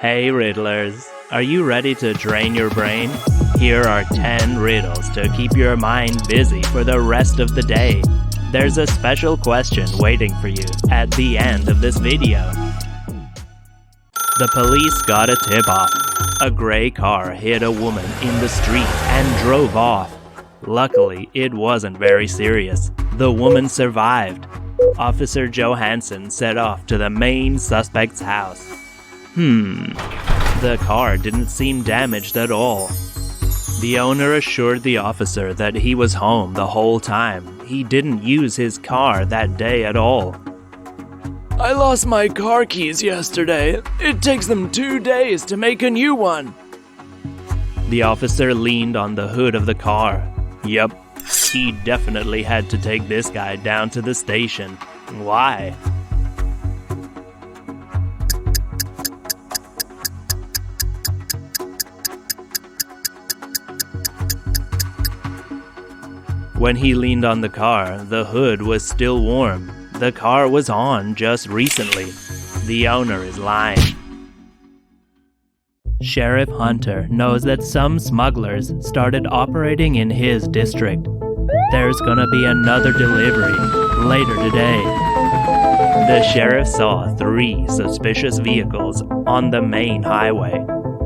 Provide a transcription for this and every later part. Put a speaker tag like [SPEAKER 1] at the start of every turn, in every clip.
[SPEAKER 1] Hey Riddlers, are you ready to train your brain? Here are 10 riddles to keep your mind busy for the rest of the day. There's a special question waiting for you at the end of this video. The police got a tip-off. A gray car hit a woman in the street and drove off. Luckily, it wasn't very serious. The woman survived. Officer Johansson set off to the main suspect's house. The car didn't seem damaged at all. The owner assured the officer that he was home the whole time. He didn't use his car that day at all.
[SPEAKER 2] I lost my car keys yesterday. It takes them 2 days to make a new one.
[SPEAKER 1] The officer leaned on the hood of the car. Yep, he definitely had to take this guy down to the station. Why? When he leaned on the car, the hood was still warm. The car was on just recently. The owner is lying. Sheriff Hunter knows that some smugglers started operating in his district. There's gonna be another delivery later today. The sheriff saw 3 suspicious vehicles on the main highway.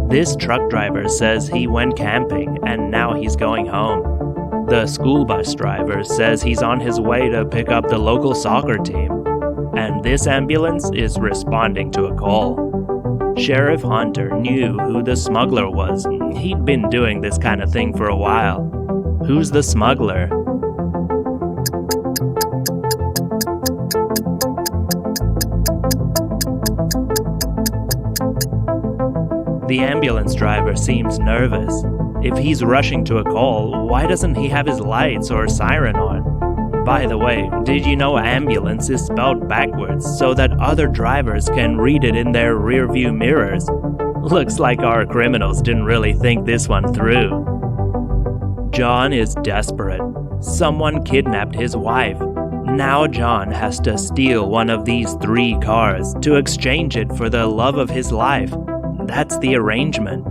[SPEAKER 1] This truck driver says he went camping and now he's going home. The school bus driver says he's on his way to pick up the local soccer team. And this ambulance is responding to a call. Sheriff Hunter knew who the smuggler was. He'd been doing this kind of thing for a while. Who's the smuggler? The ambulance driver seems nervous. If he's rushing to a call, why doesn't he have his lights or siren on? By the way, did you know ambulance is spelled backwards so that other drivers can read it in their rearview mirrors? Looks like our criminals didn't really think this one through. John is desperate. Someone kidnapped his wife. Now John has to steal one of these 3 cars to exchange it for the love of his life. That's the arrangement.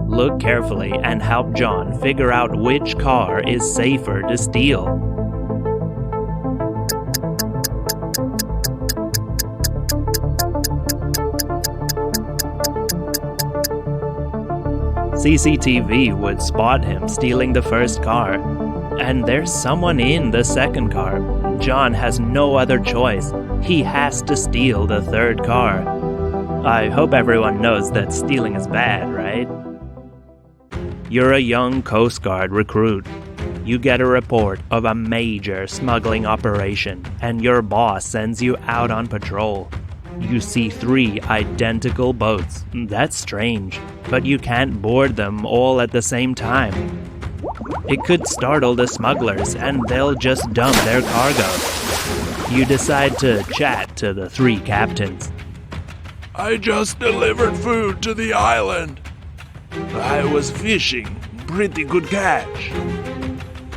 [SPEAKER 1] Look carefully and help John figure out which car is safer to steal. CCTV would spot him stealing the first car, and there's someone in the second car. John has no other choice. He has to steal the 3rd car. I hope everyone knows that stealing is bad, right? You're a young Coast Guard recruit. You get a report of a major smuggling operation, and your boss sends you out on patrol. You see 3 identical boats. That's strange, but you can't board them all at the same time. It could startle the smugglers, and they'll just dump their cargo. You decide to chat to the 3 captains.
[SPEAKER 2] I just delivered food to the island. I was fishing. Pretty good catch.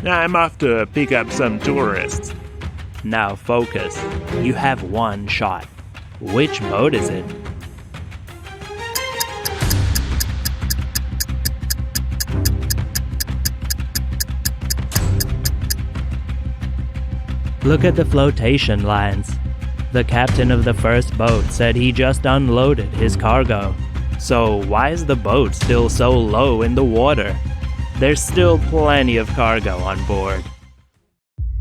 [SPEAKER 2] I'm off to pick up some tourists.
[SPEAKER 1] Now focus. You have 1 shot. Which boat is it? Look at the flotation lines. The captain of the first boat said he just unloaded his cargo. So why is the boat still so low in the water? There's still plenty of cargo on board.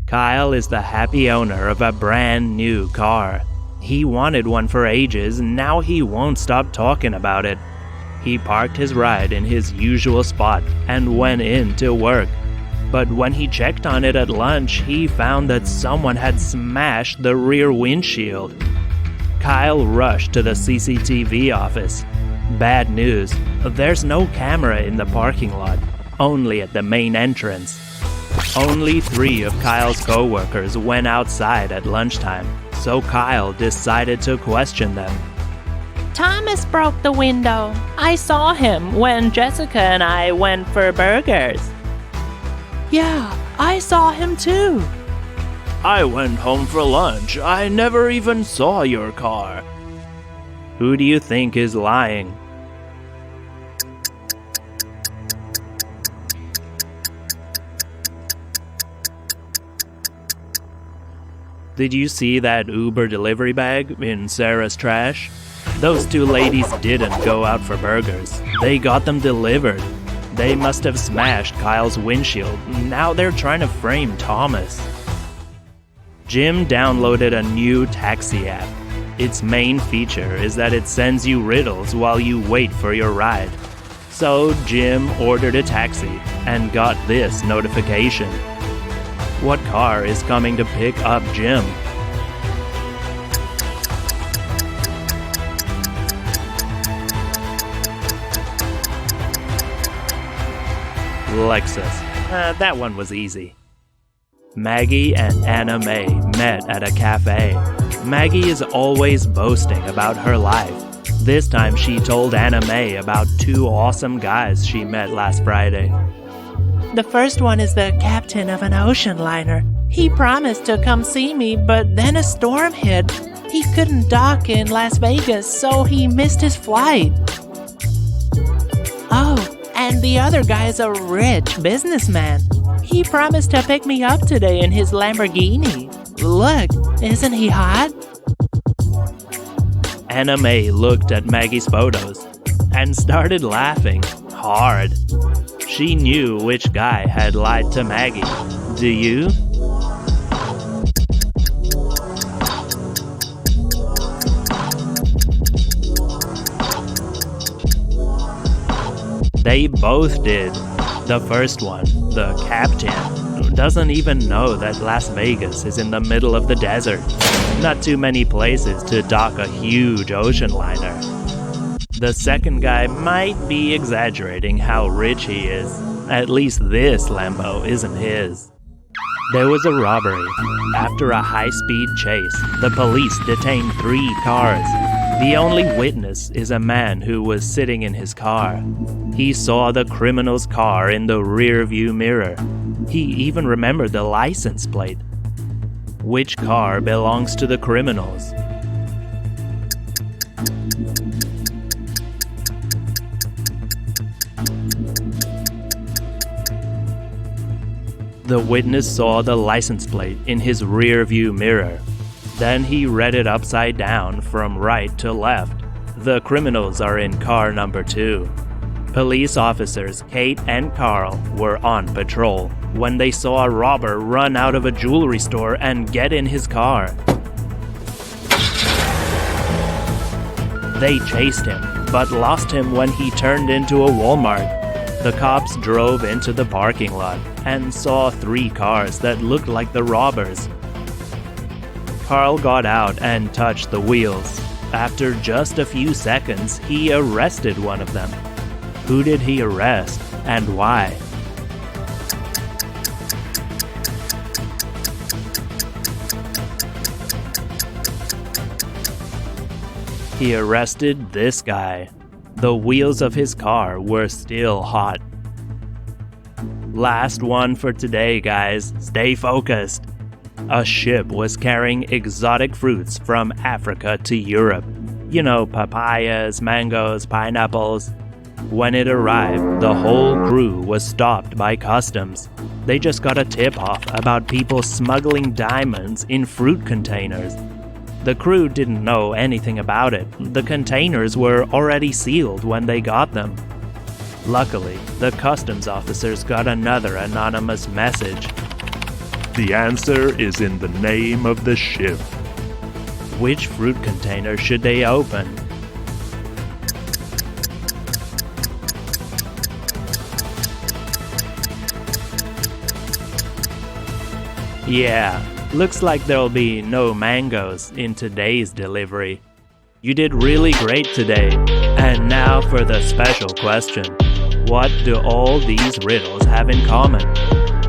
[SPEAKER 1] Kyle is the happy owner of a brand new car. He wanted one for ages, and now he won't stop talking about it. He parked his ride in his usual spot and went in to work. But when he checked on it at lunch, he found that someone had smashed the rear windshield. Kyle rushed to the CCTV office. Bad news, there's no camera in the parking lot, only at the main entrance. Only 3 of Kyle's co-workers went outside at lunchtime, so Kyle decided to question them.
[SPEAKER 3] Thomas broke the window. I saw him when Jessica and I went for burgers.
[SPEAKER 2] Yeah, I saw him too.
[SPEAKER 1] I went home for lunch. I never even saw your car. Who do you think is lying? Did you see that Uber delivery bag in Sarah's trash? Those two ladies didn't go out for burgers. They got them delivered. They must have smashed Kyle's windshield. Now they're trying to frame Thomas. Jim downloaded a new taxi app. Its main feature is that it sends you riddles while you wait for your ride. So Jim ordered a taxi and got this notification. What car is coming to pick up Jim? Lexus. That one was easy. Maggie and Anna May met at a cafe. Maggie is always boasting about her life. This time she told Anna May about two awesome guys she met last Friday.
[SPEAKER 3] The first one is the captain of an ocean liner. He promised to come see me, but then a storm hit. He couldn't dock in Las Vegas, so he missed his flight. Oh, and the other guy is a rich businessman. He promised to pick me up today in his Lamborghini. Look, isn't he hot?
[SPEAKER 1] Anna May looked at Maggie's photos and started laughing hard. She knew which guy had lied to Maggie. Do you? They both did. The first one, the captain, doesn't even know that Las Vegas is in the middle of the desert. Not too many places to dock a huge ocean liner. The second guy might be exaggerating how rich he is. At least this Lambo isn't his. There was a robbery. After a high-speed chase, the police detained 3 cars. The only witness is a man who was sitting in his car. He saw the criminal's car in the rear-view mirror. He even remembered the license plate. Which car belongs to the criminals? The witness saw the license plate in his rear-view mirror. Then he read it upside down from right to left. The criminals are in car number 2. Police officers Kate and Carl were on patrol when they saw a robber run out of a jewelry store and get in his car. They chased him, but lost him when he turned into a Walmart. The cops drove into the parking lot and saw 3 cars that looked like the robbers. Carl got out and touched the wheels. After just a few seconds, he arrested one of them. Who did he arrest and why? He arrested this guy. The wheels of his car were still hot. Last one for today, guys. Stay focused. A ship was carrying exotic fruits from Africa to Europe. You know, papayas, mangoes, pineapples. When it arrived, the whole crew was stopped by customs. They just got a tip-off about people smuggling diamonds in fruit containers. The crew didn't know anything about it. The containers were already sealed when they got them. Luckily, the customs officers got another anonymous message.
[SPEAKER 2] The answer is in the name of the ship.
[SPEAKER 1] Which fruit container should they open? Yeah, looks like there'll be no mangoes in today's delivery. You did really great today. And now for the special question. What do all these riddles have in common?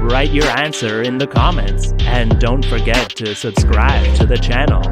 [SPEAKER 1] Write your answer in the comments and don't forget to subscribe to the channel.